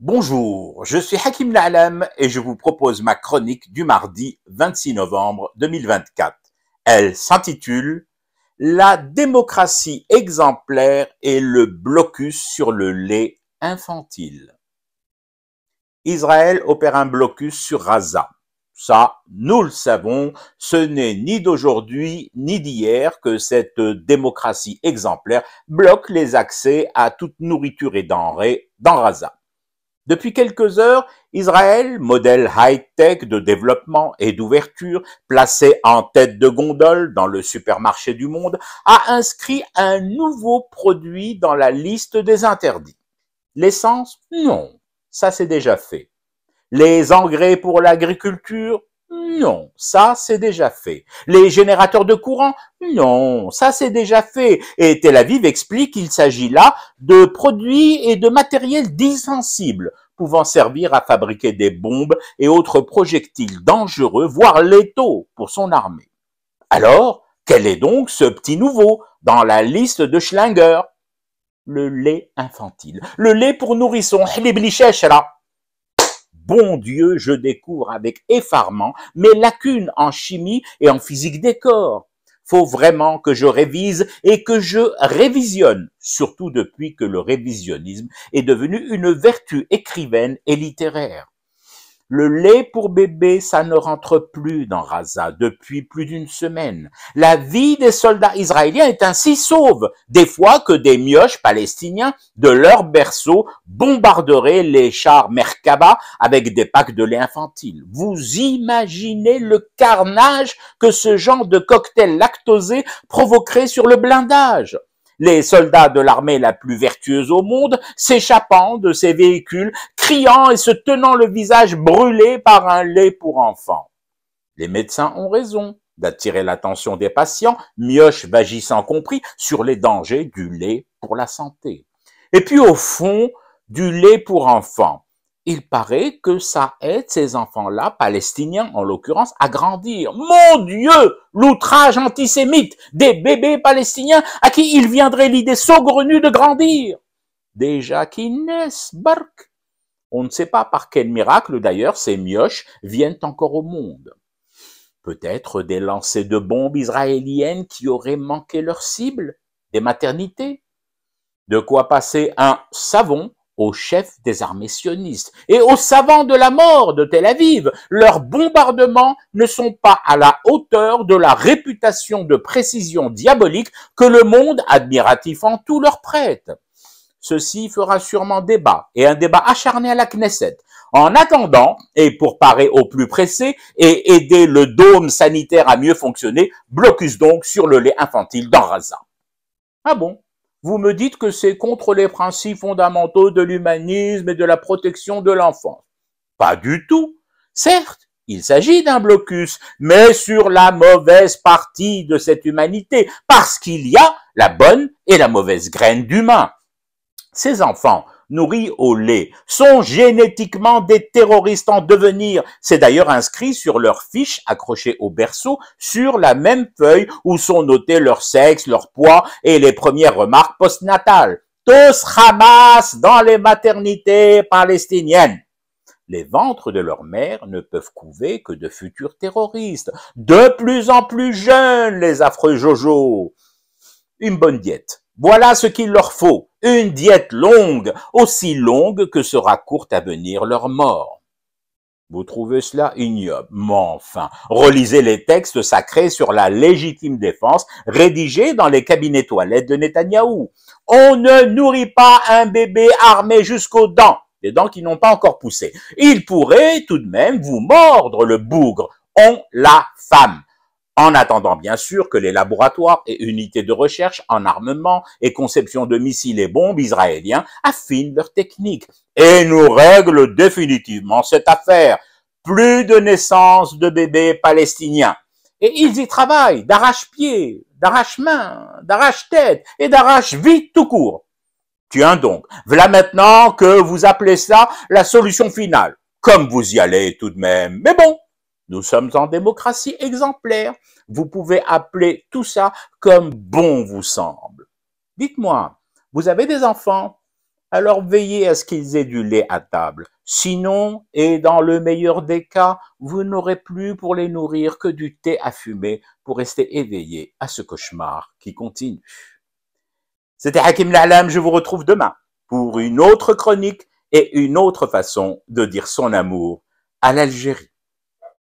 Bonjour, je suis Hakim Na'alam et je vous propose ma chronique du mardi 26 novembre 2024. Elle s'intitule La démocratie exemplaire et le blocus sur le lait infantile. Israël opère un blocus sur Gaza. Ça, nous le savons, ce n'est ni d'aujourd'hui ni d'hier que cette démocratie exemplaire bloque les accès à toute nourriture et denrées dans Gaza. Depuis quelques heures, Israël, modèle high-tech de développement et d'ouverture, placé en tête de gondole dans le supermarché du monde, a inscrit un nouveau produit dans la liste des interdits. L'essence? Non, ça c'est déjà fait. Les engrais pour l'agriculture? Non, ça c'est déjà fait. Les générateurs de courant? Non, ça c'est déjà fait. Et Tel Aviv explique qu'il s'agit là de produits et de matériel dissensible, pouvant servir à fabriquer des bombes et autres projectiles dangereux, voire létaux pour son armée. Alors, quel est donc ce petit nouveau dans la liste de Schlanger? Le lait infantile. Le lait pour nourrissons. Bon Dieu, je découvre avec effarement mes lacunes en chimie et en physique des corps. Faut vraiment que je révise et que je révisionne, surtout depuis que le révisionnisme est devenu une vertu écrivaine et littéraire. Le lait pour bébé, ça ne rentre plus dans Gaza depuis plus d'une semaine. La vie des soldats israéliens est ainsi sauve, des fois que des mioches palestiniens de leur berceau bombarderaient les chars Merkava avec des packs de lait infantile. Vous imaginez le carnage que ce genre de cocktail lactosé provoquerait sur le blindage? Les soldats de l'armée la plus vertueuse au monde s'échappant de ces véhicules, criant et se tenant le visage brûlé par un lait pour enfants. Les médecins ont raison d'attirer l'attention des patients, mioches vagissants compris, sur les dangers du lait pour la santé. Et puis au fond, du lait pour enfants. Il paraît que ça aide ces enfants-là, palestiniens en l'occurrence, à grandir. Mon Dieu, l'outrage antisémite des bébés palestiniens à qui il viendrait l'idée saugrenue de grandir. Déjà qu'ils naissent, bark. On ne sait pas par quel miracle d'ailleurs ces mioches viennent encore au monde. Peut-être des lancers de bombes israéliennes qui auraient manqué leur cible, des maternités. De quoi passer un savon au chef des armées sionistes et aux savants de la mort de Tel Aviv. Leurs bombardements ne sont pas à la hauteur de la réputation de précision diabolique que le monde admiratif en tout leur prête. Ceci fera sûrement débat, et un débat acharné à la Knesset. En attendant, et pour parer au plus pressé et aider le dôme sanitaire à mieux fonctionner, blocus donc sur le lait infantile dans Gaza. Ah bon? Vous me dites que c'est contre les principes fondamentaux de l'humanisme et de la protection de l'enfance. Pas du tout. Certes, il s'agit d'un blocus, mais sur la mauvaise partie de cette humanité, parce qu'il y a la bonne et la mauvaise graine d'humain. Ces enfants nourris au lait sont génétiquement des terroristes en devenir. C'est d'ailleurs inscrit sur leur fiche accrochée au berceau sur la même feuille où sont notés leur sexe, leur poids et les premières remarques postnatales. Tous Hamas dans les maternités palestiniennes. Les ventres de leur mère ne peuvent couver que de futurs terroristes. De plus en plus jeunes, les affreux Jojo. Une bonne diète. Voilà ce qu'il leur faut. Une diète longue, aussi longue que sera courte à venir leur mort. Vous trouvez cela ignoble? Mais enfin, relisez les textes sacrés sur la légitime défense rédigés dans les cabinets toilettes de Netanyahou. On ne nourrit pas un bébé armé jusqu'aux dents, les dents qui n'ont pas encore poussé. Il pourrait tout de même vous mordre le bougre. On la femme. En attendant bien sûr que les laboratoires et unités de recherche en armement et conception de missiles et bombes israéliens affinent leurs techniques et nous règlent définitivement cette affaire. Plus de naissance de bébés palestiniens. Et ils y travaillent d'arrache-pied, d'arrache-main, d'arrache-tête et d'arrache-vie tout court. Tiens donc, voilà maintenant que vous appelez ça la solution finale. Comme vous y allez tout de même. Mais bon, nous sommes en démocratie exemplaire. Vous pouvez appeler tout ça comme bon vous semble. Dites-moi, vous avez des enfants? Alors veillez à ce qu'ils aient du lait à table. Sinon, et dans le meilleur des cas, vous n'aurez plus pour les nourrir que du thé à fumer pour rester éveillé à ce cauchemar qui continue. C'était Hakim L'Alam, je vous retrouve demain pour une autre chronique et une autre façon de dire son amour à l'Algérie.